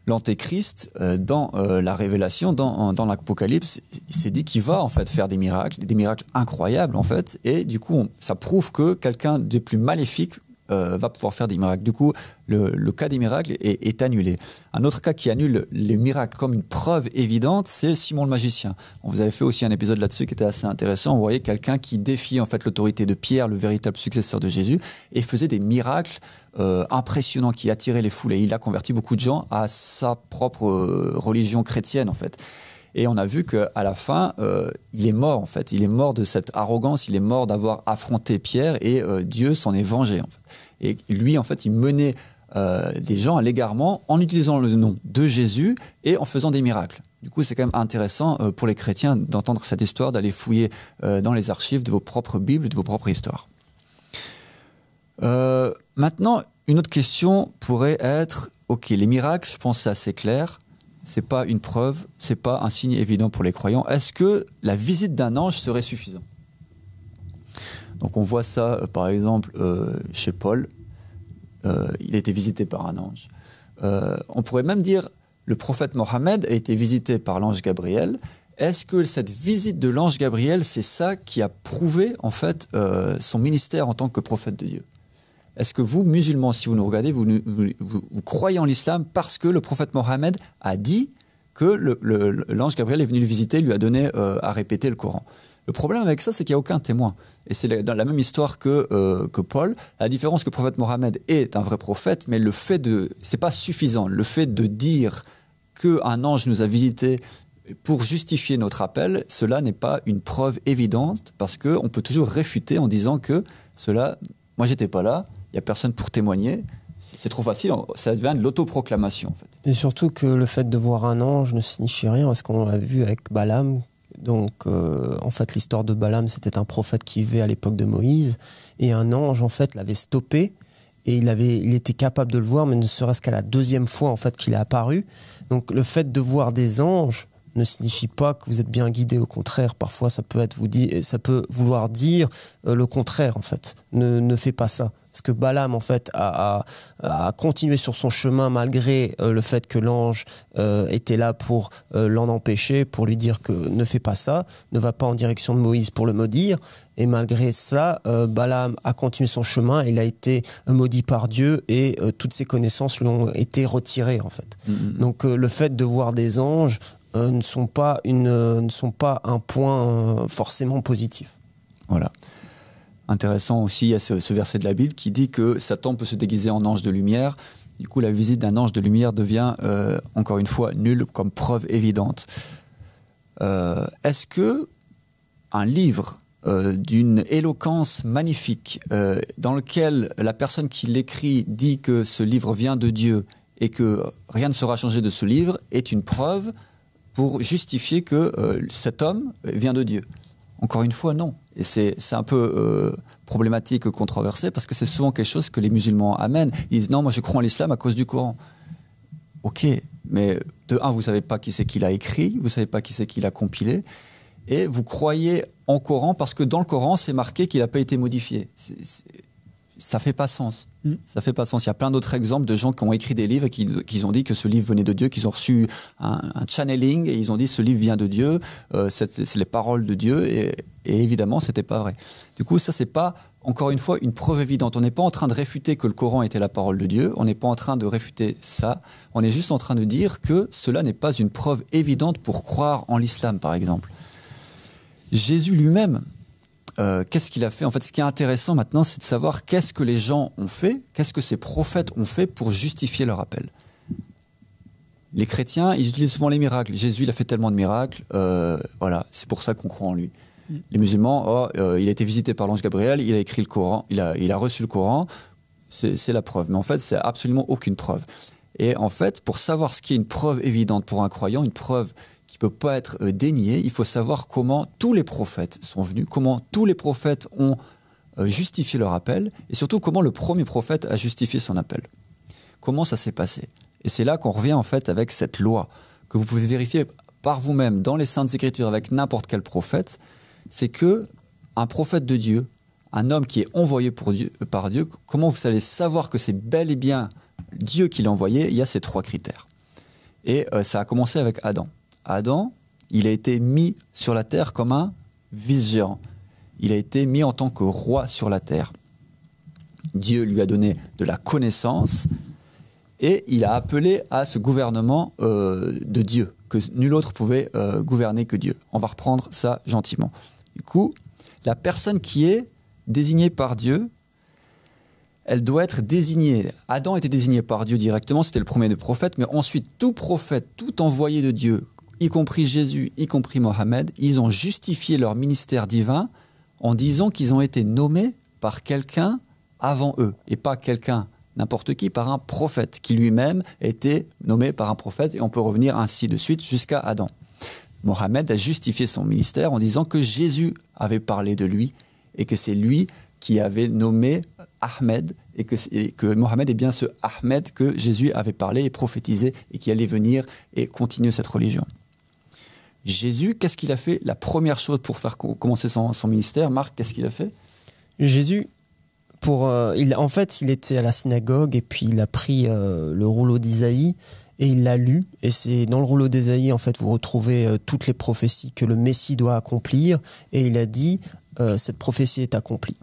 L'Antéchrist, dans la Révélation, dans l'Apocalypse, il s'est dit qu'il va en fait faire des miracles incroyables en fait, et du coup, ça prouve que quelqu'un de plus maléfique va pouvoir faire des miracles. Du coup, le cas des miracles est annulé. Un autre cas qui annule les miracles comme une preuve évidente, c'est Simon le magicien. On vous avait fait aussi un épisode là-dessus qui était assez intéressant. On voyait quelqu'un qui défiait en fait l'autorité de Pierre, le véritable successeur de Jésus, et faisait des miracles impressionnants qui attiraient les foules. Et il a converti beaucoup de gens à sa propre religion chrétienne en fait. Et on a vu qu'à la fin, il est mort en fait. Il est mort de cette arrogance, il est mort d'avoir affronté Pierre, et Dieu s'en est vengé en fait. Et lui en fait, il menait des gens à l'égarement en utilisant le nom de Jésus et en faisant des miracles. Du coup, c'est quand même intéressant pour les chrétiens d'entendre cette histoire, d'aller fouiller dans les archives de vos propres Bibles, de vos propres histoires. Maintenant, une autre question pourrait être, ok, les miracles, je pense que c'est assez clair. C'est pas une preuve, c'est pas un signe évident pour les croyants. Est-ce que la visite d'un ange serait suffisant? Donc on voit ça par exemple chez Paul. Il a été visité par un ange. On pourrait même dire le prophète Mohammed a été visité par l'ange Gabriel. Est-ce que cette visite de l'ange Gabriel, c'est ça qui a prouvé en fait son ministère en tant que prophète de Dieu? Est-ce que vous, musulmans, si vous nous regardez, vous croyez en l'islam parce que le prophète Mohammed a dit que l'ange Gabriel est venu le visiter, lui a donné à répéter le Coran. Le problème avec ça, c'est qu'il n'y a aucun témoin. Et c'est dans la même histoire que Paul. La différence que le prophète Mohammed est un vrai prophète, mais le fait c'est pas suffisant. Le fait de dire qu'un ange nous a visités pour justifier notre appel, cela n'est pas une preuve évidente, parce qu'on peut toujours réfuter en disant que moi j'étais pas là, il n'y a personne pour témoigner. C'est trop facile, ça devient de l'autoproclamation en fait. Et surtout que le fait de voir un ange ne signifie rien, parce qu'on l'a vu avec Balaam. Donc, en fait, l'histoire de Balaam, c'était un prophète qui vivait à l'époque de Moïse, et un ange, en fait, l'avait stoppé, et il était capable de le voir, mais ne serait-ce qu'à la deuxième fois, en fait, qu'il est apparu. Donc, le fait de voir des anges ne signifie pas que vous êtes bien guidé. Au contraire, parfois, ça peut vouloir dire le contraire, en fait. Ne fais pas ça. Parce que Balaam, en fait, a continué sur son chemin malgré le fait que l'ange était là pour l'en empêcher, pour lui dire que ne fais pas ça, ne va pas en direction de Moïse pour le maudire. Et malgré ça, Balaam a continué son chemin, il a été maudit par Dieu et toutes ses connaissances lui ont été retirées, en fait. Donc le fait de voir des anges ne sont pas un point forcément positif. Voilà. Intéressant aussi, il y a ce verset de la Bible qui dit que Satan peut se déguiser en ange de lumière. Du coup, la visite d'un ange de lumière devient, encore une fois, nulle comme preuve évidente. Est-ce que un livre d'une éloquence magnifique, dans lequel la personne qui l'écrit dit que ce livre vient de Dieu et que rien ne sera changé de ce livre, est une preuve pour justifier que cet homme vient de Dieu? Encore une fois, non. Et c'est un peu problématique, controversé, parce que c'est souvent quelque chose que les musulmans amènent. Ils disent non, moi je crois en l'islam à cause du Coran. Ok, mais de un, vous ne savez pas qui c'est qui l'a écrit, vous ne savez pas qui c'est qui l'a compilé, et vous croyez en Coran parce que dans le Coran, c'est marqué qu'il n'a pas été modifié. Ça ne fait pas sens. Ça fait pas sens. Il y a plein d'autres exemples de gens qui ont écrit des livres et qui ont dit que ce livre venait de Dieu, qu'ils ont reçu un channeling et ils ont dit ce livre vient de Dieu, c'est les paroles de Dieu, et évidemment c'était pas vrai. Du coup, ça c'est pas, encore une fois, une preuve évidente. On n'est pas en train de réfuter que le Coran était la parole de Dieu, on n'est pas en train de réfuter ça, on est juste en train de dire que cela n'est pas une preuve évidente pour croire en l'islam, par exemple. Jésus lui-même, qu'est-ce qu'il a fait? En fait, ce qui est intéressant maintenant, c'est de savoir qu'est-ce que les gens ont fait, qu'est-ce que ces prophètes ont fait pour justifier leur appel. Les chrétiens, ils utilisent souvent les miracles. Jésus, il a fait tellement de miracles, voilà, c'est pour ça qu'on croit en lui. Les musulmans, il a été visité par l'ange Gabriel, il a écrit le Coran, il a reçu le Coran, c'est la preuve. Mais en fait, c'est absolument aucune preuve. Et en fait, pour savoir ce qui est une preuve évidente pour un croyant, une preuve qui ne peut pas être déniée, il faut savoir comment tous les prophètes sont venus, comment tous les prophètes ont justifié leur appel, et surtout comment le premier prophète a justifié son appel. Comment ça s'est passé? Et c'est là qu'on revient en fait avec cette loi, que vous pouvez vérifier par vous-même dans les Saintes Écritures avec n'importe quel prophète, c'est que un prophète de Dieu, un homme qui est envoyé par Dieu, comment vous allez savoir que c'est bel et bien Dieu qui l'a envoyé? Il y a ces 3 critères. Et ça a commencé avec Adam. Adam, il a été mis sur la terre comme un vice-gérant. Il a été mis en tant que roi sur la terre. Dieu lui a donné de la connaissance et il a appelé à ce gouvernement de Dieu, que nul autre pouvait gouverner que Dieu. On va reprendre ça gentiment. Du coup, la personne qui est désignée par Dieu, elle doit être désignée. Adam était désigné par Dieu directement, c'était le premier des prophètes, mais ensuite tout prophète, tout envoyé de Dieu, y compris Jésus, y compris Mohammed, ils ont justifié leur ministère divin en disant qu'ils ont été nommés par quelqu'un avant eux, et pas quelqu'un, n'importe qui, par un prophète, qui lui-même était nommé par un prophète, et on peut revenir ainsi de suite jusqu'à Adam. Mohammed a justifié son ministère en disant que Jésus avait parlé de lui, et que c'est lui qui avait nommé Ahmed, et que Mohammed est bien ce Ahmed que Jésus avait parlé et prophétisé, et qui allait venir et continuer cette religion. Jésus, qu'est-ce qu'il a fait? La première chose pour faire commencer son ministère, Marc, qu'est-ce qu'il a fait? Jésus, en fait, il était à la synagogue et puis il a pris le rouleau d'Isaïe et il l'a lu. Et c'est dans le rouleau d'Isaïe, en fait, vous retrouvez toutes les prophéties que le Messie doit accomplir. Et il a dit, cette prophétie est accomplie.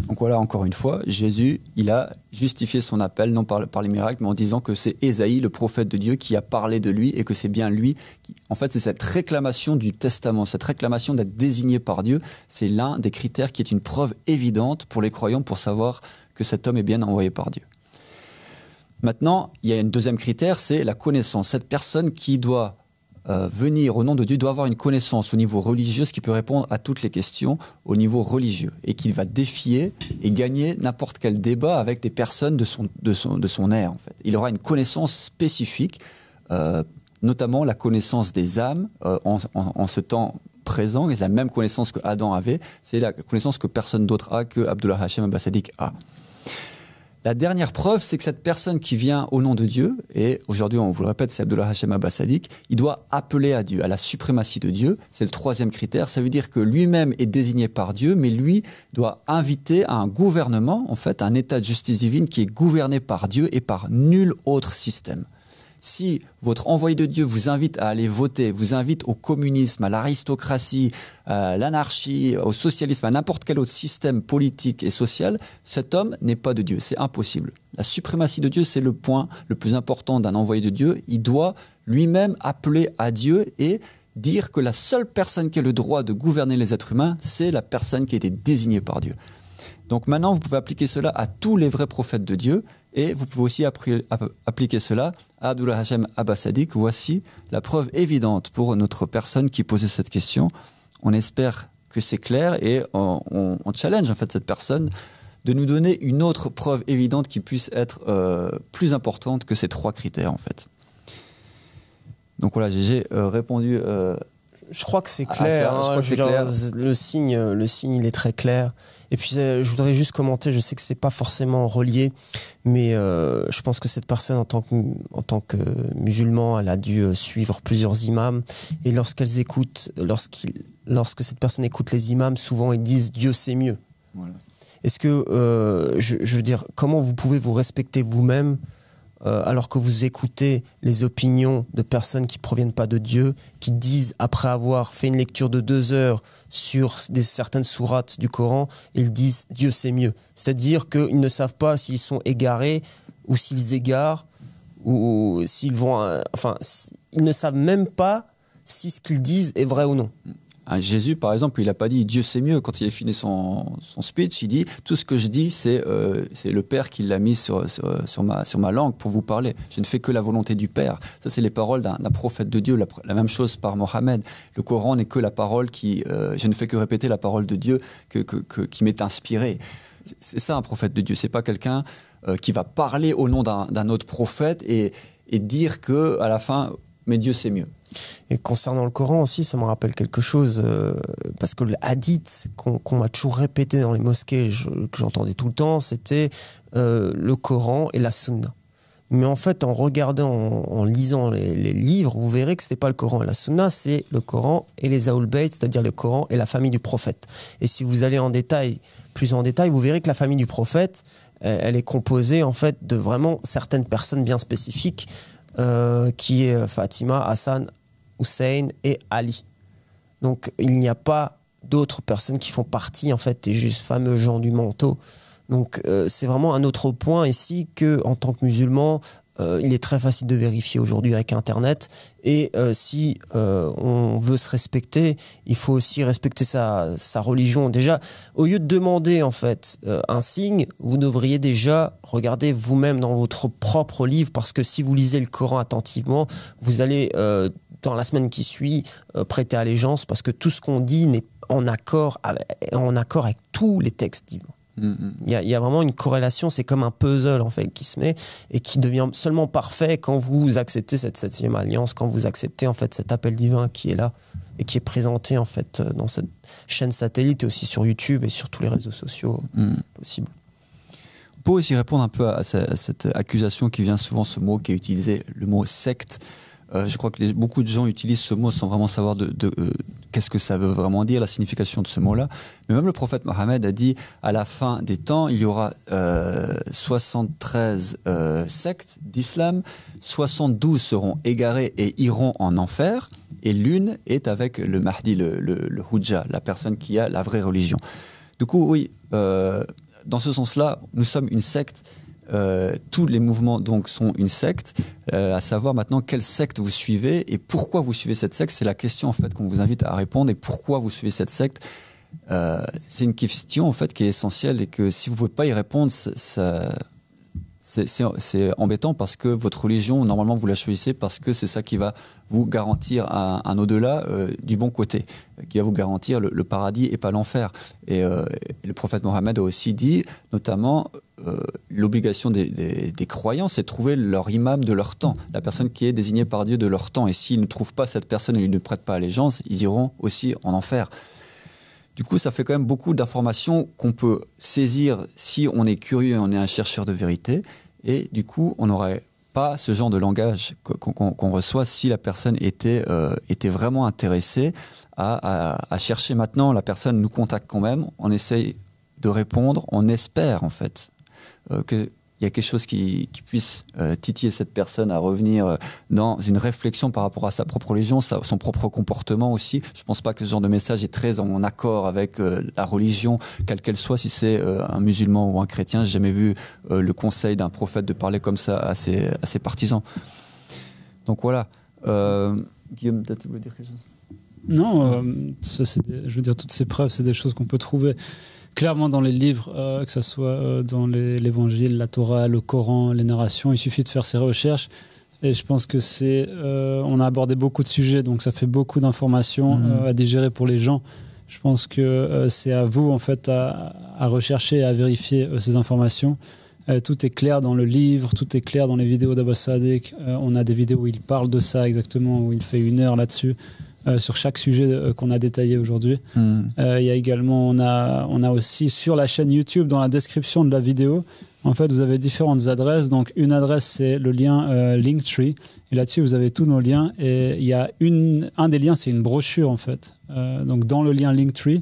Donc voilà, encore une fois, Jésus, il a justifié son appel, non par les miracles, mais en disant que c'est Ésaïe, le prophète de Dieu, qui a parlé de lui et que c'est bien lui qui... En fait, c'est cette réclamation du testament, cette réclamation d'être désigné par Dieu, c'est l'un des critères qui est une preuve évidente pour les croyants pour savoir que cet homme est bien envoyé par Dieu. Maintenant, il y a un deuxième critère, c'est la connaissance. Cette personne qui doit venir au nom de Dieu doit avoir une connaissance au niveau religieux, ce qui peut répondre à toutes les questions au niveau religieux, et qu'il va défier et gagner n'importe quel débat avec des personnes de son ère. En fait. Il aura une connaissance spécifique, notamment la connaissance des âmes en ce temps présent, et c'est la même connaissance que Adam avait, c'est la connaissance que personne d'autre a, que Abdullah Hashem Abba Sadiq a. La dernière preuve, c'est que cette personne qui vient au nom de Dieu, et aujourd'hui on vous le répète, c'est Abdullah Hashem Abba Sadiq, il doit appeler à Dieu, à la suprématie de Dieu. C'est le troisième critère. Ça veut dire que lui-même est désigné par Dieu, mais lui doit inviter à un gouvernement, en fait, un état de justice divine qui est gouverné par Dieu et par nul autre système. Si votre envoyé de Dieu vous invite à aller voter, vous invite au communisme, à l'aristocratie, à l'anarchie, au socialisme, à n'importe quel autre système politique et social, cet homme n'est pas de Dieu. C'est impossible. La suprématie de Dieu, c'est le point le plus important d'un envoyé de Dieu. Il doit lui-même appeler à Dieu et dire que la seule personne qui a le droit de gouverner les êtres humains, c'est la personne qui a été désignée par Dieu. Donc maintenant, vous pouvez appliquer cela à tous les vrais prophètes de Dieu et vous pouvez aussi appliquer cela à Abdullah Hashem Abba Sadiq. Voici la preuve évidente pour notre personne qui posait cette question. On espère que c'est clair et on challenge en fait cette personne de nous donner une autre preuve évidente qui puisse être plus importante que ces trois critères en fait. Donc voilà, j'ai répondu... Je crois que c'est clair. Le signe, il est très clair. Et puis, je voudrais juste commenter. Je sais que c'est pas forcément relié, mais je pense que cette personne, en tant que musulman, elle a dû suivre plusieurs imams. Et lorsque cette personne écoute les imams, souvent ils disent Dieu sait mieux. Voilà. Est-ce que, je veux dire, comment vous pouvez vous respecter vous-même alors que vous écoutez les opinions de personnes qui ne proviennent pas de Dieu, qui disent, après avoir fait une lecture de 2 heures sur certaines sourates du Coran, ils disent « Dieu sait mieux ». C'est-à-dire qu'ils ne savent pas s'ils sont égarés ou s'ils égarent, ou s'ils vont... ils ne savent même pas si ce qu'ils disent est vrai ou non. Jésus, par exemple, il n'a pas dit « Dieu sait mieux ». Quand il a fini son speech, il dit « Tout ce que je dis, c'est le Père qui l'a mis sur ma langue pour vous parler. Je ne fais que la volonté du Père. » Ça, c'est les paroles d'un prophète de Dieu. La même chose par Mohammed. Le Coran n'est que la parole qui... je ne fais que répéter la parole de Dieu qui m'est inspirée. C'est ça un prophète de Dieu. C'est pas quelqu'un qui va parler au nom d'un autre prophète et dire que à la fin, mais Dieu sait mieux. Et concernant le Coran aussi, ça me rappelle quelque chose, parce que le hadith qu'on m'a toujours répété dans les mosquées, que j'entendais tout le temps, c'était le Coran et la Sunna. Mais en fait, en regardant, en lisant les livres, vous verrez que ce n'est pas le Coran et la Sunna, c'est le Coran et les Ahl Bayt, c'est-à-dire le Coran et la famille du prophète. Et si vous allez plus en détail, vous verrez que la famille du prophète, elle est composée en fait de vraiment certaines personnes bien spécifiques, qui est Fatima, Hassan, Hussein et Ali. Donc il n'y a pas d'autres personnes qui font partie en fait des juste fameux gens du manteau. Donc c'est vraiment un autre point ici que en tant que musulman, il est très facile de vérifier aujourd'hui avec Internet. Et si on veut se respecter, il faut aussi respecter sa religion. Déjà, au lieu de demander en fait un signe, vous devriez déjà regarder vous-même dans votre propre livre, parce que si vous lisez le Coran attentivement, vous allez dans la semaine qui suit prêter allégeance, parce que tout ce qu'on dit n'est en accord avec tous les textes divins. Il y a vraiment une corrélation, c'est comme un puzzle en fait qui se met et qui devient seulement parfait quand vous acceptez cette 7e alliance, quand vous acceptez en fait cet appel divin qui est là et qui est présenté en fait dans cette chaîne satellite et aussi sur YouTube et sur tous les réseaux sociaux possibles. On peut aussi répondre un peu à cette accusation qui vient souvent, ce mot qui est utilisé, le mot secte. Je crois que beaucoup de gens utilisent ce mot sans vraiment savoir qu'est-ce que ça veut vraiment dire, la signification de ce mot-là. Mais même le prophète Mohammed a dit, à la fin des temps, il y aura 73 sectes d'islam, 72 seront égarés et iront en enfer, et l'une est avec le Mahdi, le Hujja, la personne qui a la vraie religion. Du coup, oui, dans ce sens-là, nous sommes une secte. Tous les mouvements donc sont une secte. À savoir maintenant quelle secte vous suivez et pourquoi vous suivez cette secte. C'est la question en fait qu'on vous invite à répondre. Et pourquoi vous suivez cette secte, c'est une question en fait qui est essentielle et que si vous pouvez pas y répondre, c'est embêtant parce que votre religion, normalement, vous la choisissez parce que c'est ça qui va vous garantir un au-delà du bon côté, qui va vous garantir le paradis et pas l'enfer. Et le prophète Mohammed a aussi dit, notamment, l'obligation des croyants, c'est de trouver leur imam de leur temps, la personne qui est désignée par Dieu de leur temps. Et s'ils ne trouvent pas cette personne et ils ne prêtent pas allégeance, ils iront aussi en enfer. Du coup, ça fait quand même beaucoup d'informations qu'on peut saisir si on est curieux et on est un chercheur de vérité. Et du coup, on n'aurait pas ce genre de langage qu'on reçoit si la personne était vraiment intéressée à chercher. Maintenant, la personne nous contacte quand même. On essaye de répondre. On espère, en fait, qu'il y a quelque chose qui puisse titiller cette personne à revenir dans une réflexion par rapport à sa propre religion, son propre comportement aussi. Je ne pense pas que ce genre de message est très en accord avec la religion, quelle qu'elle soit, si c'est un musulman ou un chrétien. Je n'ai jamais vu le conseil d'un prophète de parler comme ça à ses partisans. Donc voilà. Guillaume, peut-être tu voulais dire quelque chose ? Non, je veux dire, toutes ces preuves, c'est des choses qu'on peut trouver clairement dans les livres, que ce soit dans l'évangile, la Torah, le Coran, les narrations. Il suffit de faire ses recherches. Et je pense que on a abordé beaucoup de sujets, donc ça fait beaucoup d'informations à digérer pour les gens. Je pense que c'est à vous, en fait, à rechercher et à vérifier ces informations. Tout est clair dans le livre, tout est clair dans les vidéos d'Abbas Sadiq. On a des vidéos où il parle de ça exactement, où il fait 1 heure là-dessus. Sur chaque sujet qu'on a détaillé aujourd'hui. Il y a également, on a aussi sur la chaîne YouTube, dans la description de la vidéo, en fait, vous avez différentes adresses. Donc, une adresse, c'est le lien Linktree. Et là-dessus, vous avez tous nos liens. Et il y a un des liens, c'est une brochure, en fait. Donc, dans le lien Linktree,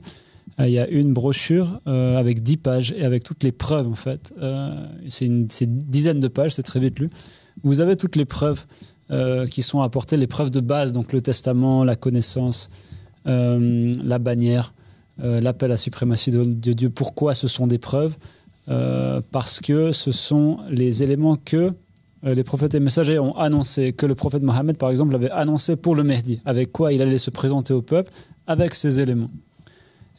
il y a une brochure avec 10 pages et avec toutes les preuves, en fait. C'est une dizaine de pages, c'est très vite lu. Vous avez toutes les preuves qui sont apportées, les preuves de base, donc le testament, la connaissance, la bannière, l'appel à la suprématie de Dieu. Pourquoi ce sont des preuves ? Parce que ce sont les éléments que les prophètes et messagers ont annoncés, que le prophète Mohammed, par exemple, avait annoncé pour le Mehdi, avec quoi il allait se présenter au peuple, avec ces éléments.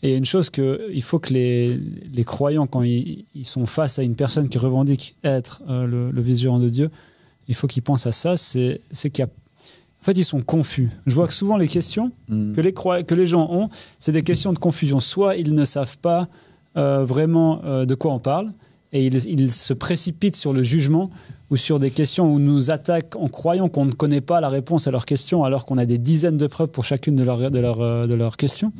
Et une chose qu'il faut que les croyants, quand ils sont face à une personne qui revendique être le visionnaire de Dieu, il faut qu'ils pensent à ça, c'est qu'il y a... En fait, ils sont confus. Je vois que souvent les questions que les gens ont, c'est des questions de confusion. Soit ils ne savent pas vraiment de quoi on parle, et ils se précipitent sur le jugement ou sur des questions où nous attaquent en croyant qu'on ne connaît pas la réponse à leurs questions, alors qu'on a des dizaines de preuves pour chacune de leurs questions.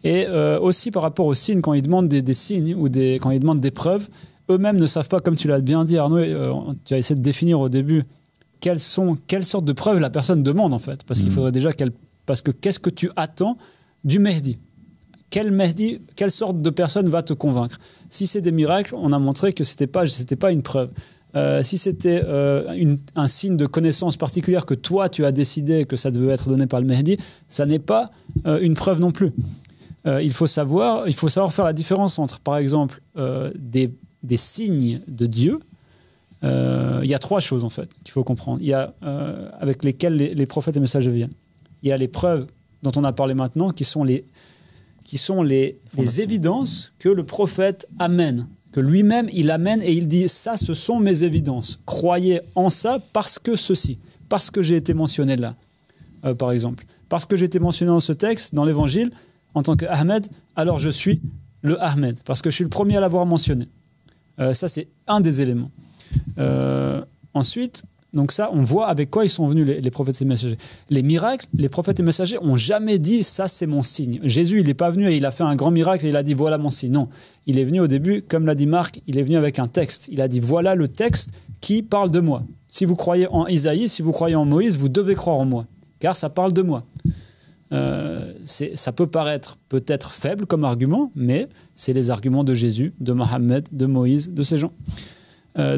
Et aussi par rapport aux signes, quand ils demandent des signes ou quand ils demandent des preuves, eux-mêmes ne savent pas, comme tu l'as bien dit Arnaud, tu as essayé de définir au début quelles sortes de preuves la personne demande en fait, parce qu'il faudrait déjà parce que qu'est-ce que tu attends du Mehdi ? Quelle sorte de personne va te convaincre ? Si c'est des miracles, on a montré que c'était pas une preuve. Si c'était un signe de connaissance particulière que toi tu as décidé que ça devait être donné par le Mehdi, ça n'est pas une preuve non plus. Il faut savoir faire la différence entre, par exemple, des signes de Dieu. Il y a 3 choses en fait qu'il faut comprendre. Il y a avec lesquelles les prophètes et messagers viennent. Il y a les preuves dont on a parlé maintenant, qui sont les évidences que le prophète amène, que lui-même il amène et il dit ça, ce sont mes évidences. Croyez en ça parce que ceci, parce que j'ai été mentionné là, par exemple, parce que j'ai été mentionné dans ce texte, dans l'Évangile, en tant que Ahmed, alors je suis le Ahmed, parce que je suis le premier à l'avoir mentionné. Ça, c'est un des éléments. Ensuite, donc ça, on voit avec quoi ils sont venus les prophètes et messagers. Les miracles, les prophètes et messagers n'ont jamais dit « ça, c'est mon signe ». Jésus, il n'est pas venu et il a fait un grand miracle et il a dit « voilà mon signe ». Non, il est venu au début, comme l'a dit Marc, il est venu avec un texte. Il a dit « voilà le texte qui parle de moi ». Si vous croyez en Isaïe, si vous croyez en Moïse, vous devez croire en moi, car ça parle de moi. Ça peut paraître peut-être faible comme argument, mais c'est les arguments de Jésus, de Mohammed, de Moïse, de ces gens.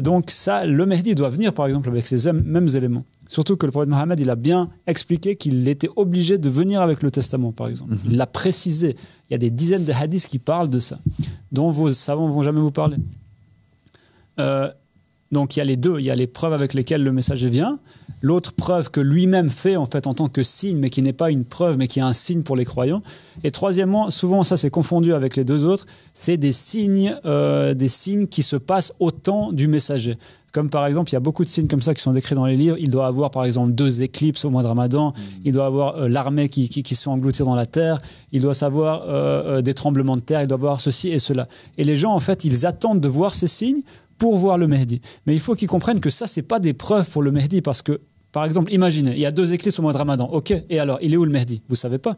Donc ça, le Mehdi doit venir par exemple avec ces mêmes éléments. Surtout que le prophète Mohammed, il a bien expliqué qu'il était obligé de venir avec le testament, par exemple. Il l'a précisé. Il y a des dizaines de hadiths qui parlent de ça, dont vos savants ne vont jamais vous parler. Donc il y a les deux, il y a les preuves avec lesquelles le messager vient, l'autre preuve que lui-même fait en fait en tant que signe, mais qui n'est pas une preuve, mais qui est un signe pour les croyants. Et troisièmement, souvent ça c'est confondu avec les deux autres, c'est des signes qui se passent au temps du messager. Comme par exemple, il y a beaucoup de signes comme ça qui sont décrits dans les livres. Il doit avoir par exemple 2 éclipses au mois de Ramadan. Il doit avoir l'armée qui se fait engloutir dans la terre. Il doit savoir des tremblements de terre. Il doit avoir ceci et cela. Et les gens, en fait, ils attendent de voir ces signes pour voir le Mehdi. Mais il faut qu'ils comprennent que ça, c'est pas des preuves pour le Mehdi parce que, par exemple, imaginez, il y a 2 éclicses au mois de Ramadan. Ok, et alors, il est où le Mehdi? Vous savez pas.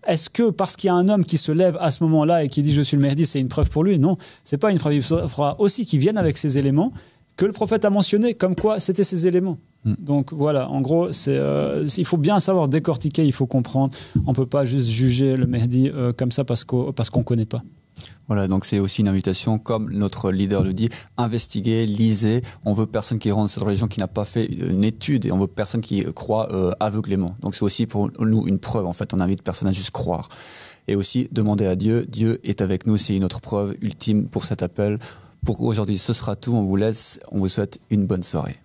Est-ce que parce qu'il y a un homme qui se lève à ce moment-là et qui dit je suis le Mehdi, c'est une preuve pour lui? Non, c'est pas une preuve. Il faudra aussi qu'il vienne avec ces éléments que le prophète a mentionné, comme quoi c'était ces éléments. Donc voilà, en gros, il faut bien savoir décortiquer, il faut comprendre. On ne peut pas juste juger le Mehdi comme ça parce qu'on ne connaît pas. Voilà, donc c'est aussi une invitation, comme notre leader le dit, investiguez, lisez. On veut personne qui rentre dans cette religion qui n'a pas fait une étude et on veut personne qui croit aveuglément. Donc c'est aussi pour nous une preuve, en fait. On invite personne à juste croire. Et aussi, demander à Dieu. Dieu est avec nous, c'est une autre preuve ultime pour cet appel. Pour aujourd'hui, ce sera tout. On vous laisse. On vous souhaite une bonne soirée.